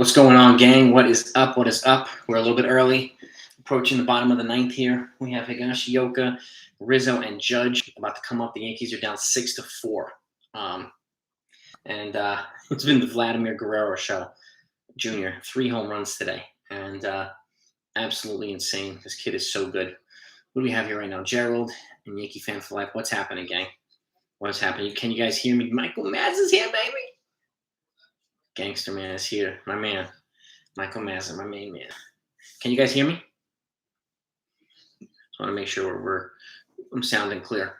What's going on, gang? What is up? What is up? We're a little bit early, approaching the bottom of the ninth here. We have Higashioka, Rizzo, and Judge about to come up. The Yankees are down 6-4. It's been the Vladimir Guerrero show, Jr. 3 home runs today. And absolutely insane. This kid is so good. What do we have here right now? Gerald and Yankee Fan for Life. What's happening, gang? What is happening? Can you guys hear me? Michael Maz is here, baby. Gangster Man is here. My man. Michael Maz, my main man. Can you guys hear me? Just want to make sure I'm sounding clear.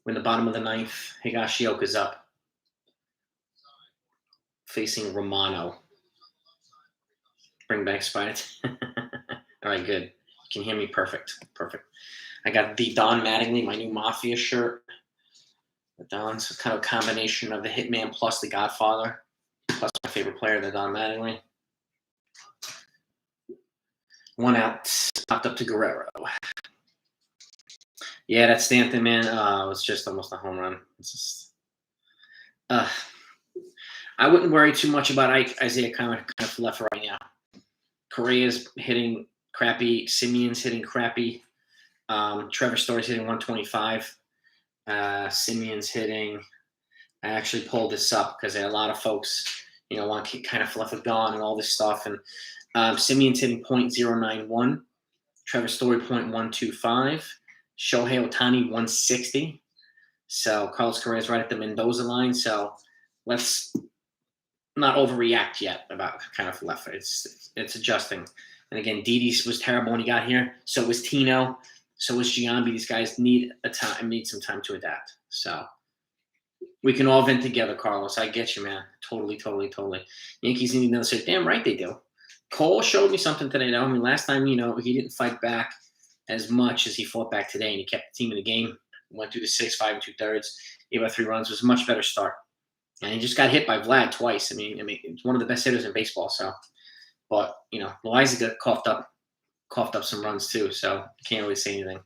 We're in the bottom of the ninth. Higashioka's up. Facing Romano. Bring back Spider. All right, good. You can hear me perfect. Perfect. I got the Don Mattingly, my new Mafia shirt. The Don's kind of a combination of the Hitman plus the Godfather. Plus my favorite player, the Don Mattingly. 1 out. Popped up to Guerrero. Yeah, that Stanton, man, was just almost a home run. It's just, I wouldn't worry too much about Isaiah kind of left right now. Correa's hitting crappy. Simeon's hitting crappy. Trevor Story's hitting 125. Simeon's hitting. I actually pulled this up because a lot of folks, want to kind of fluff it gone and all this stuff. And Simeon's hitting .091. Trevor Story .125. Shohei Ohtani 160. So Carlos Correa's right at the Mendoza line. So let's not overreact yet about kind of left. It's adjusting. And again, Didi was terrible when he got here. So was Tino. So was Giambi. These guys need some time to adapt. So we can all vent together, Carlos. I get you, man. Totally. Yankees need another start. Damn right they do. Cole showed me something today, though. I mean, last time, he didn't fight back as much as he fought back today, and he kept the team in the game. Went through the 6, 5 2/3, gave up 3 runs. It was a much better start. And he just got hit by Vlad twice. I mean, it's one of the best hitters in baseball. So, but Loaiza got coughed up some runs too. So can't really say anything.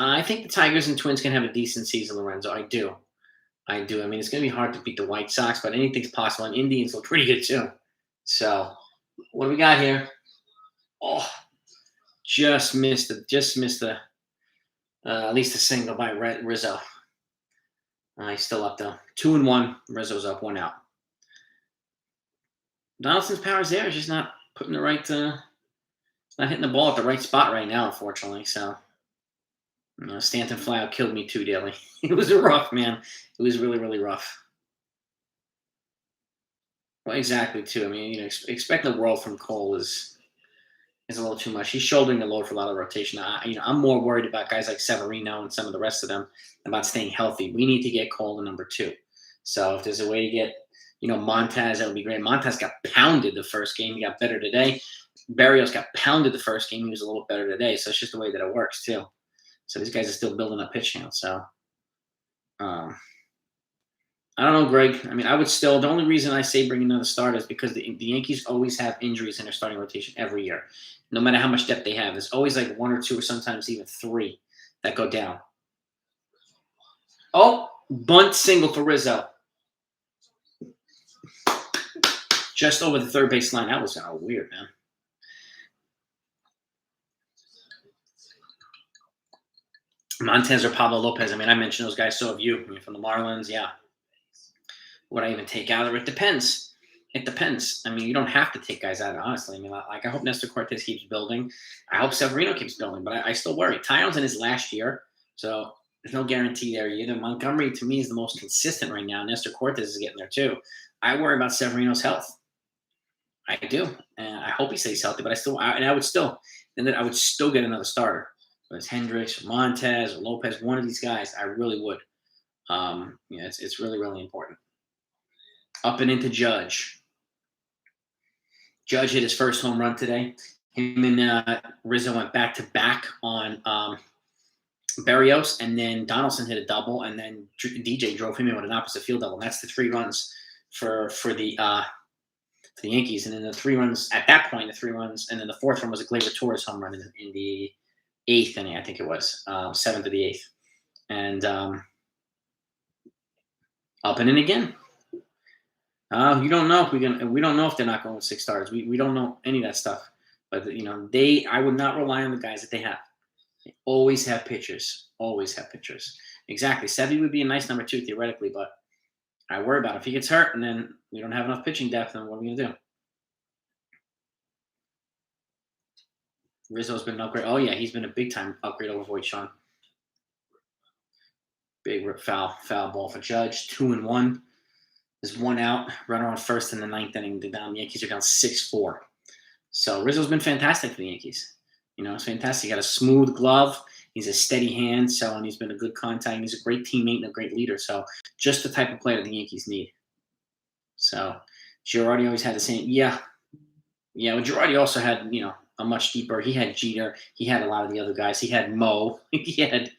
I think the Tigers and Twins can have a decent season, Lorenzo. I do. I mean, it's going to be hard to beat the White Sox, but anything's possible. And Indians look pretty good too. So, what do we got here? Oh, just missed the at least a single by Rizzo. He's still up though. 2-1. Rizzo's up, 1 out. Donaldson's power's there. It's just not putting the right. Not hitting the ball at the right spot right now, unfortunately. So, Stanton flyout killed me too, Daly. It was rough, man. It was really, really rough. Well, exactly, too. I mean, expecting the world from Cole is a little too much. He's shouldering the load for a lot of rotation. I'm more worried about guys like Severino and some of the rest of them about staying healthy. We need to get Cole to number 2. So if there's a way to get, Montez, that would be great. Montez got pounded the first game. He got better today. Berrios got pounded the first game. He was a little better today. So it's just the way that it works, too. So these guys are still building up pitch count. So I don't know, Greg. I mean, I would still – the only reason I say bring another starter is because the Yankees always have injuries in their starting rotation every year. No matter how much depth they have, there's always like 1 or 2 or sometimes even 3 that go down. Oh, bunt single for Rizzo. Just over the third base line. That was weird, man. Montez or Pablo Lopez. I mean, I mentioned those guys. So have you. I mean, from the Marlins, yeah. Would I even take out of it? It depends. It depends. I mean, you don't have to take guys out, honestly. I mean, I hope Nestor Cortez keeps building. I hope Severino keeps building, but I still worry. Tyon's in his last year, so there's no guarantee there either. Montgomery, to me, is the most consistent right now. Nestor Cortez is getting there, too. I worry about Severino's health. I do. And I hope he stays healthy, but I would still get another starter. Whether it's Hendricks or Montez or Lopez, one of these guys, I really would. It's really, really important. Up and into Judge. Judge hit his first home run today. Him and Rizzo went back-to-back on Berrios, and then Donaldson hit a double, and then DJ drove him in with an opposite field double. And that's the 3 runs for the Yankees. And then the 3 runs at that point, and then the 4th one was a Gleyber Torres home run in the 8th inning, I think it was, 7th of the 8th. And up and in again. You don't know if we don't know if they're not going with 6 stars. We don't know any of that stuff. But I would not rely on the guys that they have. They always have pitchers. Always have pitchers. Exactly. Sevy would be a nice number 2 theoretically, but I worry about it. If he gets hurt and then we don't have enough pitching depth, then what are we gonna do? Rizzo's been an upgrade. Oh yeah, he's been a big time upgrade over Voight, Sean. Big foul ball for Judge. 2-1. There's 1 out. Runner on first in the 9th inning. The Yankees are down 6-4. So Rizzo's been fantastic for the Yankees. It's fantastic. He got a smooth glove. He's a steady hand. And he's been a good contact. He's a great teammate and a great leader. So just the type of player the Yankees need. So Girardi always had the same. Yeah. Well, Girardi also had, a much deeper. He had Jeter. He had a lot of the other guys. He had Mo. He had,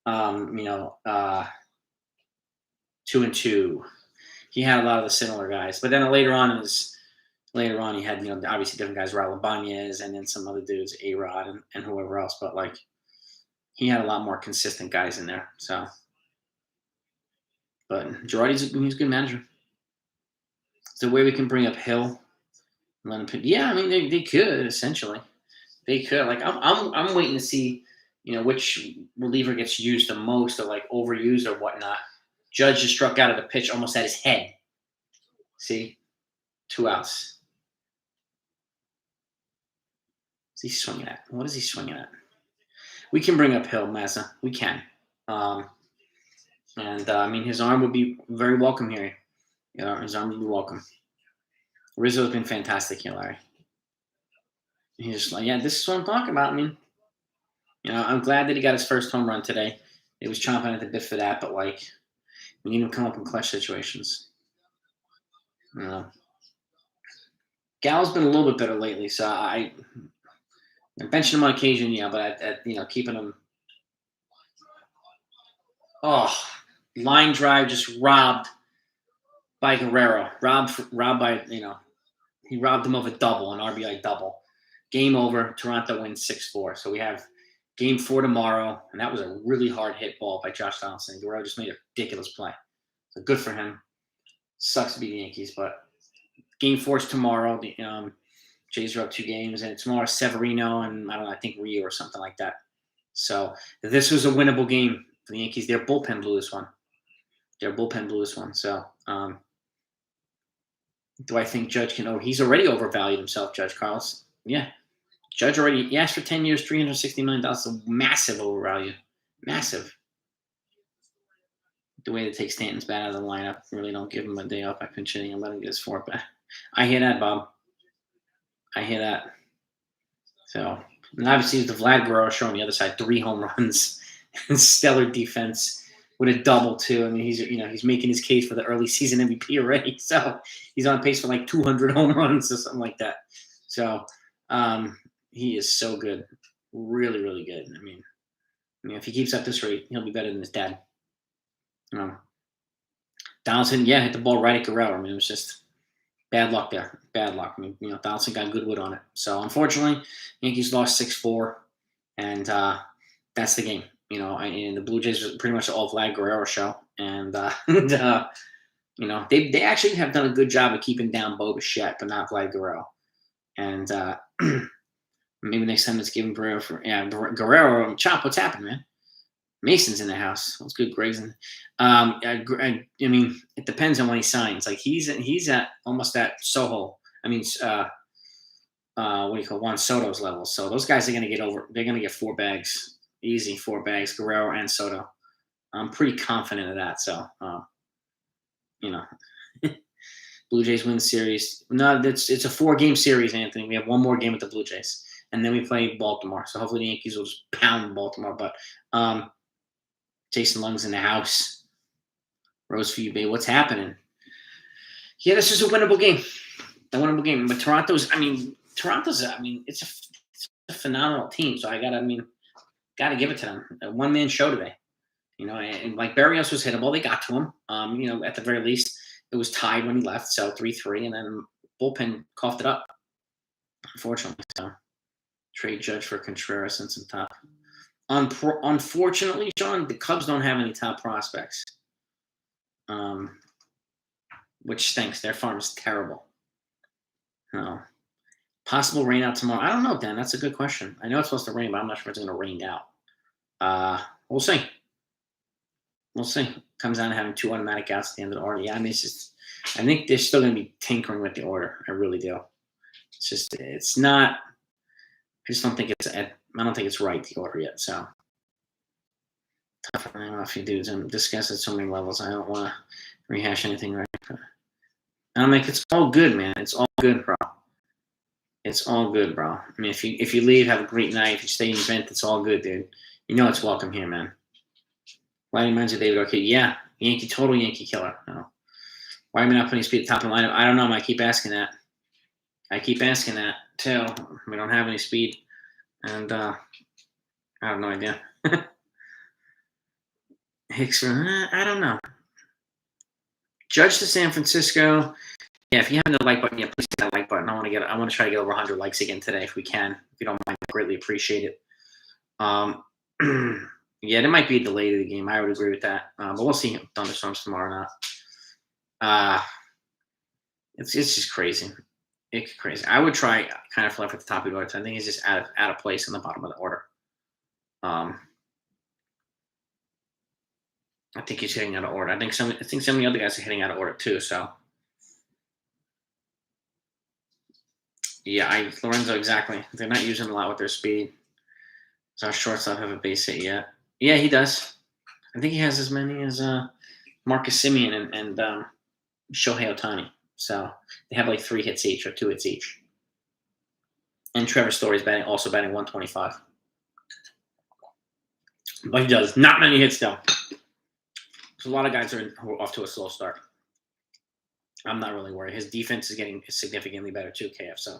2-2. He had a lot of the similar guys. But then later on, he had, obviously different guys, Raul Ibanez, and then some other dudes, A-Rod and whoever else. But, he had a lot more consistent guys in there. So, but Girardi's he's a good manager. It's the way we can bring up Hill. Let him pitch. Yeah, I mean, they could, essentially. They could. I'm waiting to see, which reliever gets used the most or, overused or whatnot. Judge just struck out of the pitch almost at his head. See? 2 outs. What's he swinging at? What is he swinging at? We can bring up Hill, Massa. We can. His arm would be very welcome here. His arm would be welcome. Rizzo's been fantastic here, Larry. He's just this is what I'm talking about. I'm glad that he got his first home run today. He was chomping at the bit for that, but, we need him to come up in clutch situations. Gal's been a little bit better lately, so I benching him on occasion, but keeping him. Oh, line drive just robbed by Guerrero. Robbed by he robbed him of a double, an RBI double. Game over. Toronto wins 6-4. So we have Game 4 tomorrow, and that was a really hard hit ball by Josh Donaldson. Guerrero just made a ridiculous play. So good for him. Sucks to be the Yankees, but Game 4 is tomorrow. The Jays are up 2 games, and tomorrow Severino and I think Rio or something like that. So this was a winnable game for the Yankees. Their bullpen blew this one. So do I think Judge can? Oh, he's already overvalued himself, Judge Carlos. Yeah. Judge already asked for 10 years, $360 million. That's a massive overvalue. Massive. The way they take Stanton's bat out of the lineup, really don't give him a day off by pinch hitting and let him get his 4 back. I hear that, Bob. I hear that. So, and obviously, the Vlad Guerrero show on the other side, 3 home runs, stellar defense with a double too. He's making his case for the early season MVP already. So he's on pace for 200 home runs or something like that. So he is so good, really, really good. If he keeps up this rate, he'll be better than his dad. Donaldson, hit the ball right at Guerrero. It was just bad luck there. Bad luck. Donaldson got good wood on it. So unfortunately, Yankees lost 6-4, and that's the game. And the Blue Jays was pretty much all Vlad Guerrero show, and they actually have done a good job of keeping down Bo Bichette, but not Vlad Guerrero. And maybe next time let's give him Guerrero. Chop, what's happening, man? Mason's in the house. That's good, Greg's in. It depends on when he signs. He's at almost at Soho. What do you call Juan Soto's level? So those guys are going to get over. They're going to get 4 bags, easy 4 bags. Guerrero and Soto. I'm pretty confident of that. So, Blue Jays win the series. No, it's a 4-game series, Anthony. We have 1 more game with the Blue Jays, and then we play Baltimore. So hopefully the Yankees will just pound Baltimore. But Jason Lung's in the house. Rose for you, babe. What's happening? Yeah, this is a winnable game. But Toronto's. It's a phenomenal team. So I gotta give it to them. A 1-man show today. And Berrios was hittable. They got to him. At the very least, it was tied when he left. So 3-3, and then bullpen coughed it up. Unfortunately, so trade Judge for Contreras and some top. Unfortunately, Sean, the Cubs don't have any top prospects. which stinks. Their farm is terrible. No. Possible rain out tomorrow. I don't know, Dan. That's a good question. I know it's supposed to rain, but I'm not sure if it's going to rain out. We'll see. We'll see. Comes down to having 2 automatic outs at the end of the order. Yeah, I mean, it's just. I think they're still going to be tinkering with the order. I really do. It's just. It's not. I just don't think it's. I don't think it's right, the order yet. So. Tough. I don't know if you dudes. I'm discussing at so many levels. I don't want to rehash anything right. I'm like, it's all good, man. It's all good, bro. It's all good, bro. I mean, if you leave, have a great night. If you stay in the event, it's all good, dude. You know it's welcome here, man. Why reminds you, David? Okay, yeah, total Yankee killer. No. Why am I not putting speed at the top of the lineup? I don't know. I keep asking that. I keep asking that too. We don't have any speed, and I have no idea. Hicks, I don't know. Judge to San Francisco. Yeah, if you have the like button, yeah, please hit that like button. I want to try to get over 100 likes again today if we can. If you don't mind, I greatly appreciate it. Yeah, there might be a delay to the game. I would agree with that. But we'll see thunderstorms tomorrow or not. It's just crazy. It's crazy. I would try kind of left at the top of the order. I think he's just out of place in the bottom of the order. I think he's hitting out of order. I think some of the other guys are hitting out of order too. So. Yeah, Lorenzo, exactly. They're not using a lot with their speed. Does our shortstop have a base hit yet? Yeah, he does. I think he has as many as Marcus Semien and Shohei Ohtani. So they have like 3 hits each or 2 hits each. And Trevor Story's also batting 125. But he does. Not many hits, though. So a lot of guys are off to a slow start. I'm not really worried. His defense is getting significantly better too, KF. So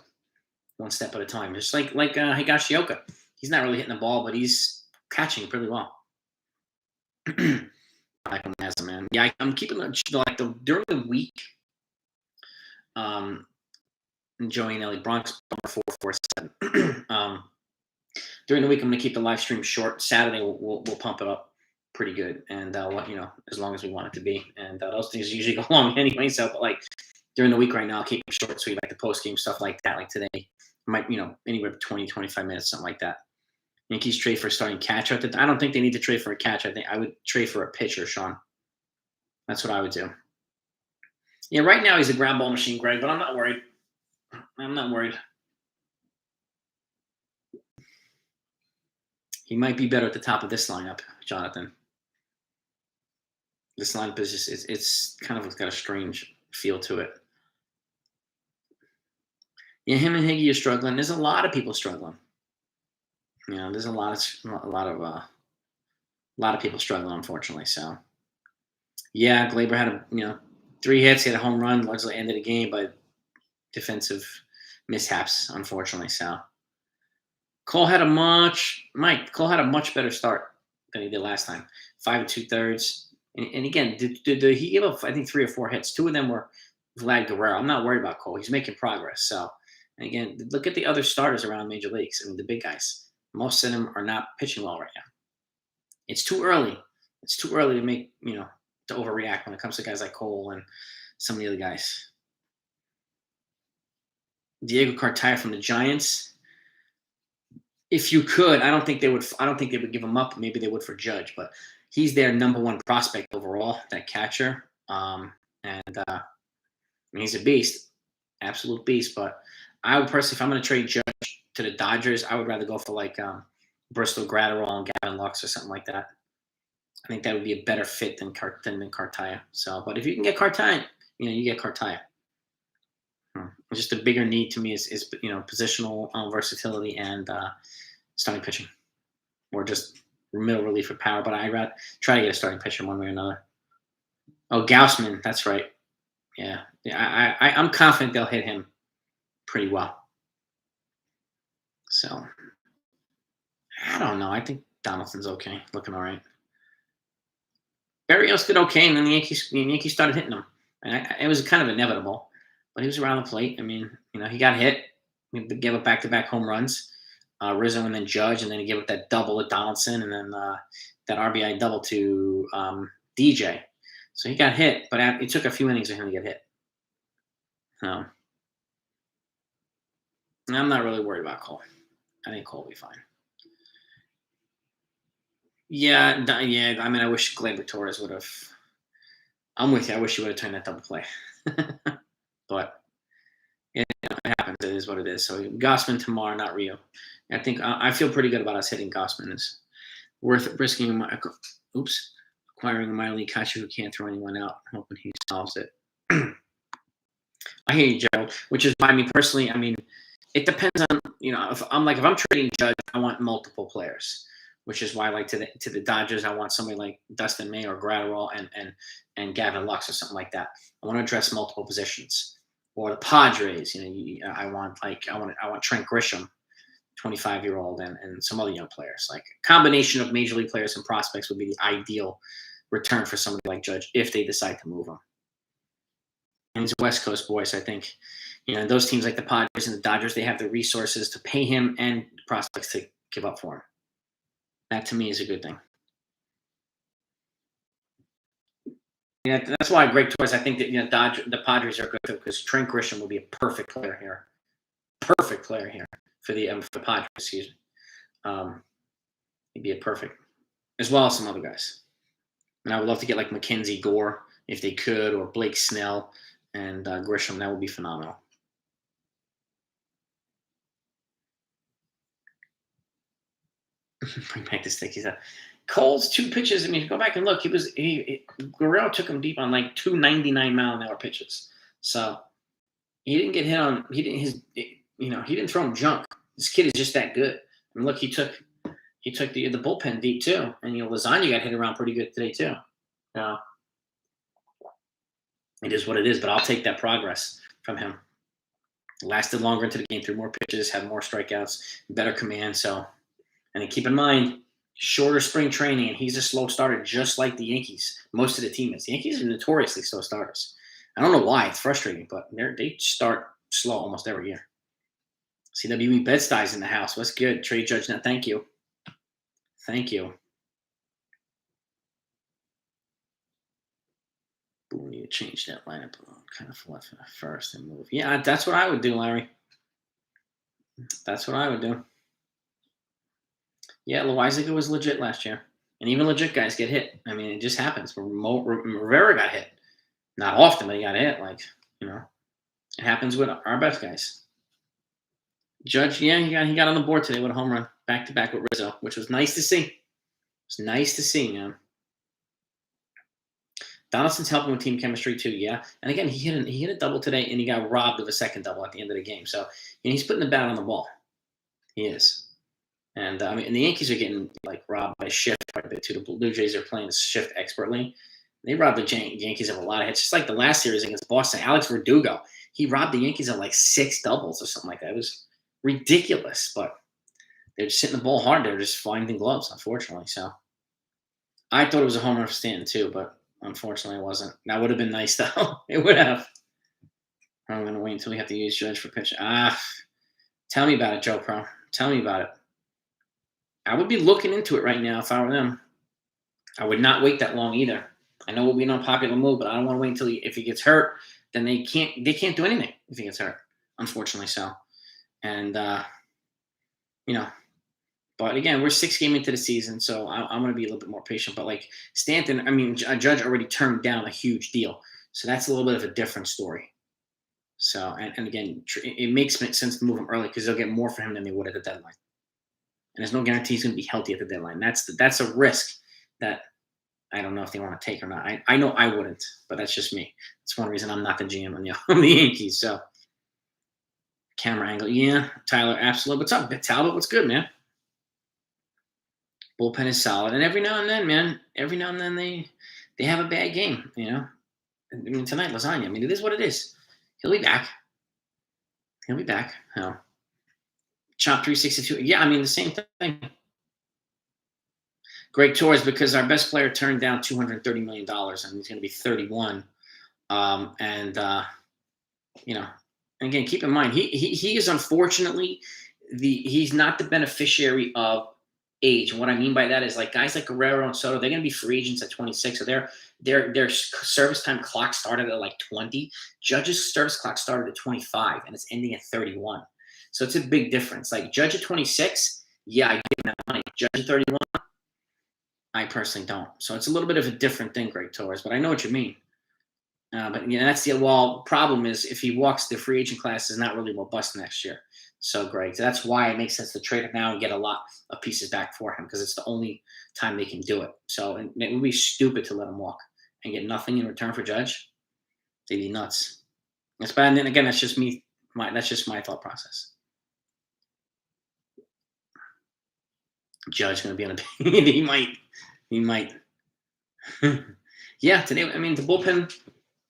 one step at a time. Just like Higashioka. He's not really hitting the ball, but he's catching pretty well. I like him as a man. Yeah, I'm keeping during the week. Joey and Ellie Bronx 447. During the week, I'm going to keep the live stream short. Saturday, we'll pump it up pretty good, and as long as we want it to be. And those things usually go long anyway. So, but like during the week right now, I'll keep them short, so you like the post game stuff like that. Like today, might anywhere 20, 25 minutes, something like that. Yankees trade for a starting catcher. I don't think they need to trade for a catcher. I think I would trade for a pitcher, Sean. That's what I would do. Yeah, right now he's a ground ball machine, Greg, but I'm not worried. He might be better at the top of this lineup, Jonathan. This lineup is just, it's kind of got a strange feel to it. Yeah, him and Higgy are struggling. There's a lot of people struggling. There's a lot of people struggling, unfortunately. So, yeah, Glaber had 3 hits, he had a home run, largely ended the game, but defensive mishaps, unfortunately. So, Cole had a much better start than he did last time. 5 2/3, and again, did he gave up? I think 3 or 4 hits. 2 of them were Vlad Guerrero. I'm not worried about Cole. He's making progress. So, and again, look at the other starters around Major Leagues. I mean, the big guys. Most of them are not pitching well right now. It's too early. It's too early to make to overreact when it comes to guys like Cole and some of the other guys. Diego Cartaya from the Giants. If you could, I don't think they would give him up. Maybe they would for Judge, but he's their number 1 prospect overall, that catcher. He's a beast, absolute beast. But I would personally, if I'm going to trade Judge to the Dodgers, I would rather go for like Bristol Gratterall and Gavin Lux or something like that. I think that would be a better fit than Cartaya. So, but if you can get Cartaya, you get Cartaya. Just a bigger need to me is positional versatility and starting pitching, or just middle relief for power. But I'd rather try to get a starting pitcher one way or another. Oh, Gaussman, that's right. Yeah. I'm confident they'll hit him pretty well. So I don't know. I think Donaldson's okay, looking all right. Berrios did okay, and then the Yankees started hitting him, and it was kind of inevitable. But he was around the plate. I mean, he got hit. He gave up back-to-back home runs. Rizzo and then Judge, and then he gave up that double at Donaldson, and then that RBI double to DJ. So he got hit, but it took a few innings for him to get hit. I'm not really worried about Cole. I think Cole will be fine. Yeah, yeah. I mean, I wish Gleyber Torres would have. I'm with you. I wish he would have turned that double play. But it happens. It is what it is. So Gossman tomorrow, not Rio. I think I feel pretty good about us hitting Gossman. It's worth risking. Acquiring a minor league catcher who can't throw anyone out, hoping he solves it. I hear you, Gerald. Which is why, I mean, personally, I mean, it depends on, if I'm trading Judge, I want multiple players, which is why, like, to the Dodgers, I want somebody like Dustin May or Gratterall and Gavin Lux or something like that. I want to address multiple positions. Or the Padres, I want Trent Grisham, 25-year-old, and some other young players. Like, a combination of major league players and prospects would be the ideal return for somebody like Judge if they decide to move him. And he's a West Coast boy, so I think, those teams like the Padres and the Dodgers, they have the resources to pay him and prospects to give up for him. That, to me, is a good thing. Yeah, that's why Greg Torres, I think that the Padres are good because Trent Grisham will be a perfect player here. Perfect player here for the Padres, excuse me. He'd be a perfect, as well as some other guys. And I would love to get like Mackenzie Gore if they could, or Blake Snell and Grisham. That would be phenomenal. Bring back the stick. He said, Cole's 2 pitches. I mean, go back and look. Guerrero took him deep on like 299-mile-an-hour pitches. So he didn't get hit on. He didn't throw him junk. This kid is just that good. I mean, look, he took the bullpen deep too, and Lasagna got hit around pretty good today too. It is what it is, but I'll take that progress from him. Lasted longer into the game, threw more pitches, had more strikeouts, better command. So, and then keep in mind, shorter spring training, and he's a slow starter, just like the Yankees. Most of the team is. The Yankees are notoriously slow starters. I don't know why. It's frustrating, but they start slow almost every year. CWE Bed-Stuy's in the house. What's good? Trade Judge now. Thank you. Thank you. We need to change that lineup. Kind of left first and move. Yeah, that's what I would do, Larry. That's what I would do. Yeah, Loizaga was legit last year. And even legit guys get hit. I mean, it just happens. Rivera got hit. Not often, but he got hit. Like, it happens with our best guys. Judge, yeah, he got on the board today with a home run, back-to-back with Rizzo, which was nice to see. It's nice to see, man. Donaldson's helping with team chemistry too, yeah. And again, he hit a double today, and he got robbed of a second double at the end of the game. So he's putting the bat on the ball. He is. And I mean, and the Yankees are getting like robbed by shift quite a bit too. The Blue Jays are playing shift expertly. They robbed the Yankees of a lot of hits. Just like the last series against Boston, Alex Verdugo, he robbed the Yankees of like 6 doubles or something like that. It was ridiculous, but they're just hitting the ball hard. They're just finding gloves, unfortunately. So I thought it was a home run for Stanton too, but unfortunately, it wasn't. That would have been nice, though. It would have. I'm going to wait until we have to use Judge for pitch. Tell me about it, Joe Pro. Tell me about it. I would be looking into it right now if I were them. I would not wait that long either. I know it will be an unpopular move, but I don't want to wait until if he gets hurt. Then they can't do anything if he gets hurt. Unfortunately, so. And But again, we're 6 games into the season, so I'm going to be a little bit more patient. But like Stanton, I mean, Judge already turned down a huge deal, so that's a little bit of a different story. So, and again, it makes sense to move him early because they'll get more for him than they would at the deadline. And there's no guarantee he's going to be healthy at the deadline. That's a risk that I don't know if they want to take or not. I know I wouldn't, but that's just me. That's one reason I'm not the GM on the Yankees. So, camera angle, yeah, Tyler, absolutely. What's up, Talbot? What's good, man? Bullpen is solid, and every now and then, man, they have a bad game, I mean, tonight, Lasagna. I mean, it is what it is. He'll be back. Chop 362. Yeah, I mean, the same thing. Greg Torres, because our best player turned down $230 million, and he's going to be 31. And again, keep in mind, he is unfortunately he's not the beneficiary of age. And what I mean by that is like guys like Guerrero and Soto, they're going to be free agents at 26. So their service time clock started at like 20. Judge's service clock started at 25 and it's ending at 31. So it's a big difference. Like Judge at 26, yeah, I give him that money. Judge at 31, I personally don't. So it's a little bit of a different thing, Greg Torres, but I know what you mean. But yeah, that's the problem is if he walks, the free agent class is not really robust next year. So Greg, that's why it makes sense to trade him now and get a lot of pieces back for him because it's the only time they can do it. So it would be stupid to let him walk and get nothing in return for Judge. They'd be nuts. That's bad. And then again, that's just me. That's just my thought process. Judge going to be on a he might. Yeah, today, I mean, the bullpen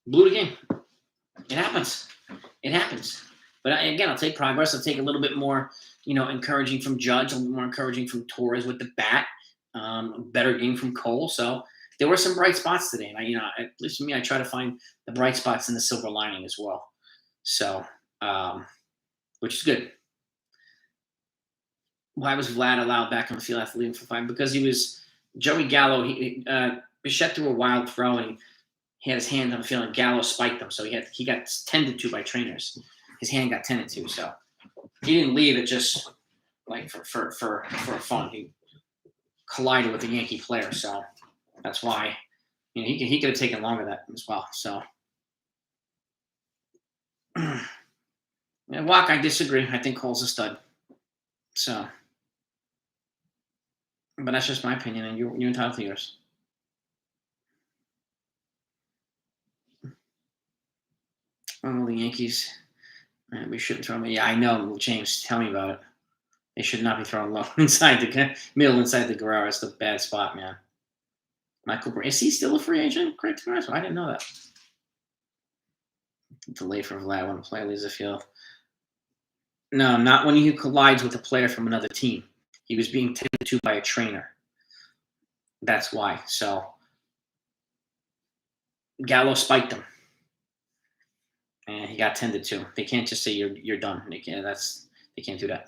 blew the game. It happens. But again, I'll take progress. I'll take a little bit more, encouraging from Judge, a little more encouraging from Torres with the bat, better game from Cole. So there were some bright spots today. And at least for me, I try to find the bright spots in the silver lining as well. So, which is good. Why was Vlad allowed back on the field after leaving for 5? Because he was Joey Gallo. Bichette threw a wild throw and he had his hand on the field and Gallo spiked him. So he got tended to by trainers. His hand got tended to. So he didn't leave it just like for fun. He collided with the Yankee player. So that's why he could have taken longer that as well. So Walk, I disagree. I think Cole's a stud. So. But that's just my opinion, and you're entitled to yours. Oh, the Yankees. Man, we shouldn't throw them. Yeah, I know, James. Tell me about it. They should not be throwing low inside the middle, inside the Guerrero. It's the bad spot, man. Michael, is he still a free agent? Great to know. I didn't know that. Delay for Vlad when a player leaves the field. No, not when he collides with a player from another team. He was being tended to by a trainer. That's why. So Gallo spiked him, and he got tended to. They can't just say you're done. They can't do that.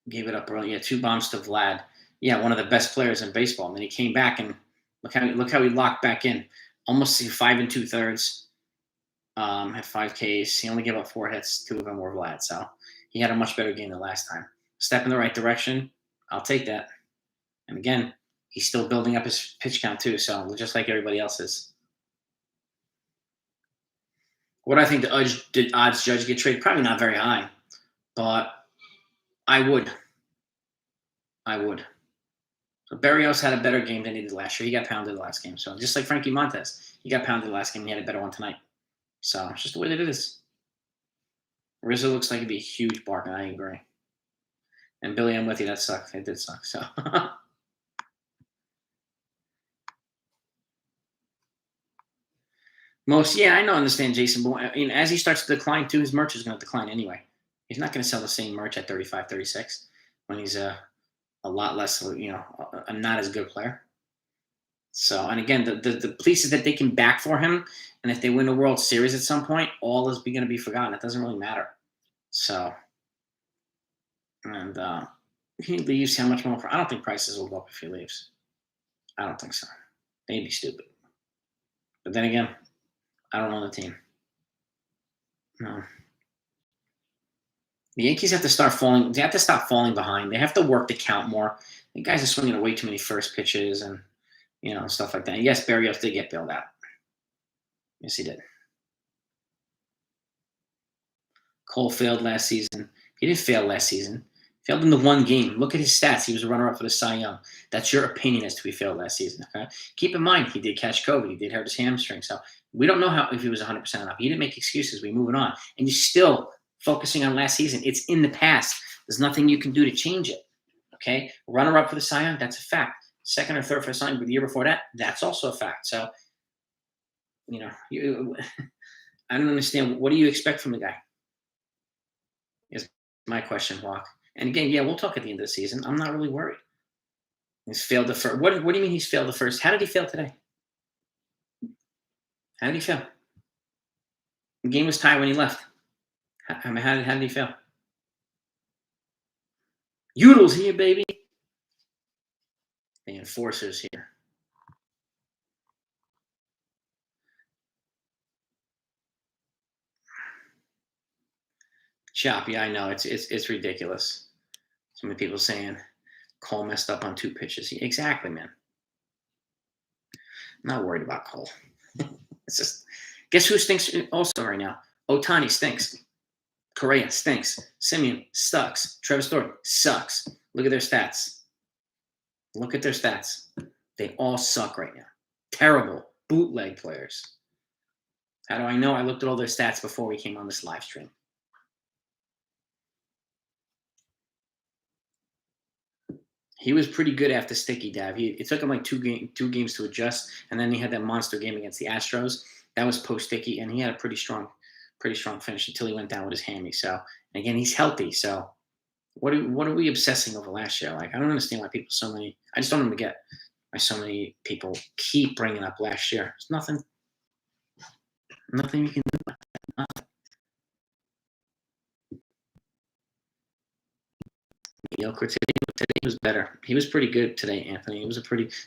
Gave it up early. Yeah, 2 bombs to Vlad. Yeah, one of the best players in baseball. And then he came back and look how he locked back in. Almost 5 2/3. Had 5 Ks. He only gave up 4 hits. 2 of them were Vlad. So he had a much better game than last time. Step in the right direction. I'll take that. And again, he's still building up his pitch count too. So just like everybody else is. What I think the odds Judge get traded? Probably not very high, but I would. So Berrios had a better game than he did last year. He got pounded the last game. So just like Frankie Montes, he got pounded the last game. He had a better one tonight. So it's just the way that it is. Rizzo looks like he'd be a huge bark, and I agree. And Billy, I'm with you. That sucked. It did suck. So. I understand Jason, but as he starts to decline too, his merch is going to decline anyway. He's not going to sell the same merch at 35, 36 when he's a lot less, a not as good player. So, and again, the pieces that they can back for him, and if they win the World Series at some point, all is going to be forgotten. It doesn't really matter. So, and if he leaves, how much more? I don't think prices will go up if he leaves. I don't think so. They'd be stupid. But then again, I don't know the team. No. The Yankees have to start falling. They have to stop falling behind. They have to work the count more. The guys are swinging way too many first pitches and stuff like that. And yes, Berrios did get bailed out. Yes, he did. Cole failed last season. He didn't fail last season. Failed in the one game. Look at his stats. He was a runner-up for the Cy Young. That's your opinion as to he failed last season. Okay. Keep in mind, he did catch COVID. He did hurt his hamstring. So we don't know if he was 100% up. He didn't make excuses. We're moving on. And you're still focusing on last season. It's in the past. There's nothing you can do to change it. Okay. Runner-up for the Cy Young. That's a fact. Second or third for the Cy Young, but the year before that, that's also a fact. So, I don't understand. What do you expect from the guy? Is my question, Walk. And again, we'll talk at the end of the season. I'm not really worried. He's failed the first. What do you mean he's failed the first? How did he fail today? How did he fail? The game was tied when he left. How did he fail? Udall's here, baby. The enforcer's here. Choppy, I know. It's ridiculous. So many people saying Cole messed up on 2 pitches. Exactly, man. I'm not worried about Cole. It's just, guess who stinks also right now? Ohtani stinks. Correa stinks. Simeon sucks. Trevor Story sucks. Look at their stats. Look at their stats. They all suck right now. Terrible bootleg players. How do I know? I looked at all their stats before we came on this live stream. He was pretty good after Sticky Dav. It took him like two games to adjust, and then he had that monster game against the Astros. That was post Sticky, and he had a pretty strong finish until he went down with his hammy. So, and again, he's healthy. So, what are we obsessing over last year? Like, I don't understand why people I just don't get why so many people keep bringing up last year. There's nothing you can do about that. Nothing. Mediocre today was better. He was pretty good today, Anthony. It was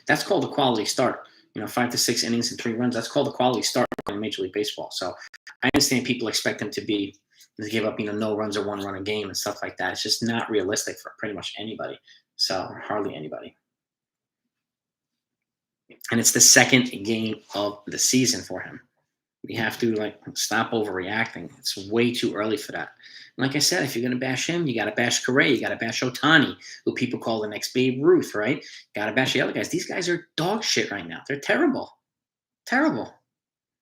that's called a quality start. 5 to 6 innings and 3 runs. That's called a quality start in Major League Baseball. So I understand people expect him to give up, no runs or 1 run a game and stuff like that. It's just not realistic for pretty much anybody. So hardly anybody. And it's the second game of the season for him. We have to stop overreacting. It's way too early for that. Like I said, if you're going to bash him, you got to bash Correa. You got to bash Ohtani, who people call the next Babe Ruth, right? Got to bash the other guys. These guys are dog shit right now. They're terrible. Terrible.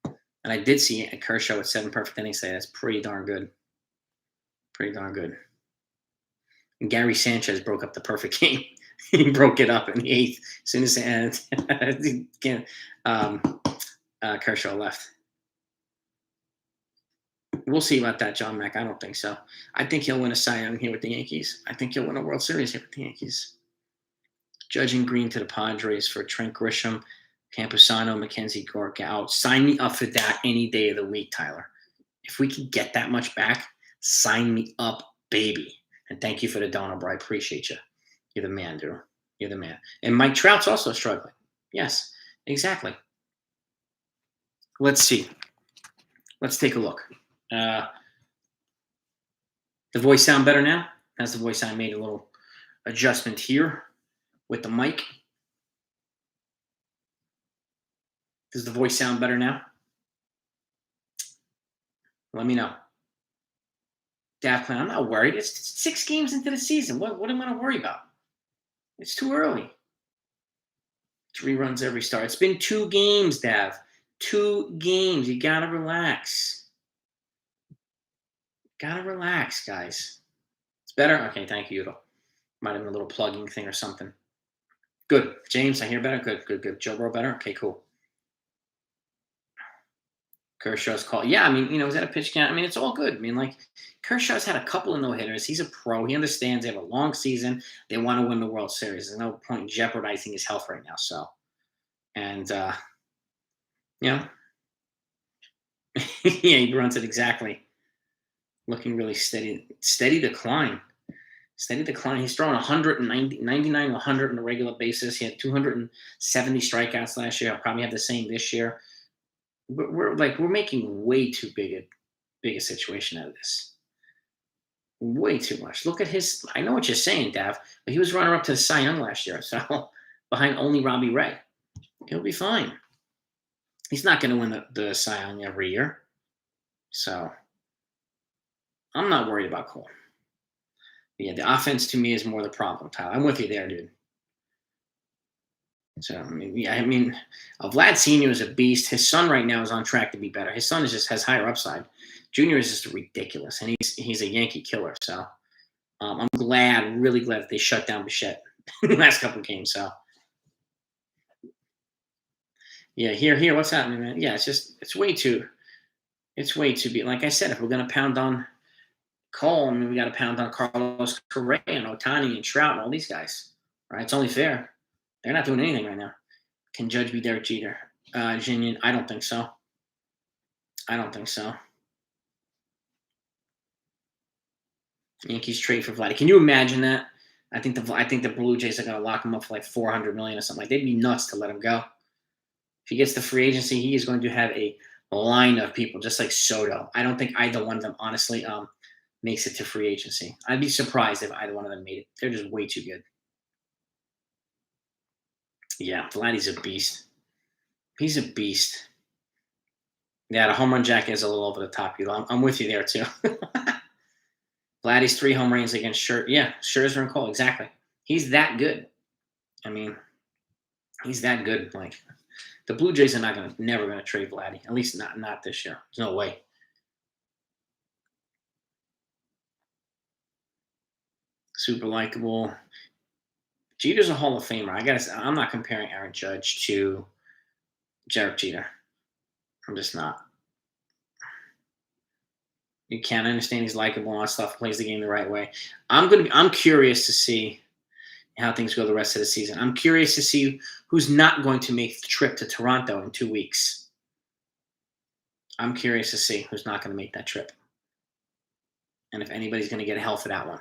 And I did see Kershaw with 7 perfect innings today. That's pretty darn good. Pretty darn good. And Gary Sanchez broke up the perfect game. He broke it up in the 8th as soon as Kershaw left. We'll see about that, John Mack. I don't think so. I think he'll win a Cy Young here with the Yankees. I think he'll win a World Series here with the Yankees. Judging Green to the Padres for Trent Grisham, Campusano, Mackenzie Gorka out. Sign me up for that any day of the week, Tyler. If we can get that much back, sign me up, baby. And thank you for the donor, bro. I appreciate you. You're the man, dude. You're the man. And Mike Trout's also struggling. Yes, exactly. Let's see. Let's take a look. The voice sound better now? That's the voice I made a little adjustment here with the mic. Does the voice sound better now? Let me know. Daft Plan, I'm not worried. It's 6 games into the season. What am I going to worry about? It's too early. 3 runs every start. It's been 2 games, Dav. 2 games. You got to relax. Gotta relax, guys. It's better? Okay, thank you, Udall. Might have been a little plugging thing or something. Good. James, I hear better? Good. Joe Burrow better? Okay, cool. Kershaw's call. Yeah, is that a pitch count? It's all good. Kershaw's had a couple of no-hitters. He's a pro. He understands they have a long season. They want to win the World Series. There's no point in jeopardizing his health right now. So, and, yeah, he runs it exactly. Looking really steady decline. Steady decline. He's throwing 99 to 100 on a regular basis. He had 270 strikeouts last year. I'll probably have the same this year. We're making way too big a situation out of this. Way too much. Look at his. I know what you're saying, Dav, but he was runner up to the Cy Young last year, so behind only Robbie Ray. He'll be fine. He's not going to win the Cy Young every year, so I'm not worried about Cole. Yeah, the offense to me is more the problem, Tyler. I'm with you there, dude. So, Vlad Sr. is a beast. His son right now is on track to be better. His son has higher upside. Junior is just ridiculous, and he's a Yankee killer. So, I'm really glad that they shut down Bichette in the last couple of games. So, yeah, here, what's happening, man? Yeah, it's way too big. Like I said, if we're gonna pound on Cole, we got to pound on Carlos Correa and Ohtani and Trout and all these guys. Right? It's only fair. They're not doing anything right now. Can Judge be Derek Jeter? Jinian, I don't think so. Yankees trade for Vladdy. Can you imagine that? I think the Blue Jays are going to lock him up for like $400 million or something. Like, they'd be nuts to let him go. If he gets the free agency, he is going to have a line of people just like Soto. I don't think either one of them, honestly, makes it to free agency. I'd be surprised if either one of them made it. They're just way too good. Yeah, Vladdy's a beast. He's a beast. Yeah, the home run jacket is a little over the top. I'm with you there too. Vladdy's 3 home runs against Scherzer and Cole. Exactly. He's that good. I mean, he's that good. Like, the Blue Jays are never gonna trade Vladdy. At least not this year. There's no way. Super likable. Jeter's a Hall of Famer. I'm not comparing Aaron Judge to Gerrit Jeter. I'm just not. You can't understand he's likable and all that stuff. Plays the game the right way. I'm curious to see how things go the rest of the season. I'm curious to see who's not going to make the trip to Toronto in 2 weeks. I'm curious to see who's not going to make that trip. And if anybody's going to get hell for that one.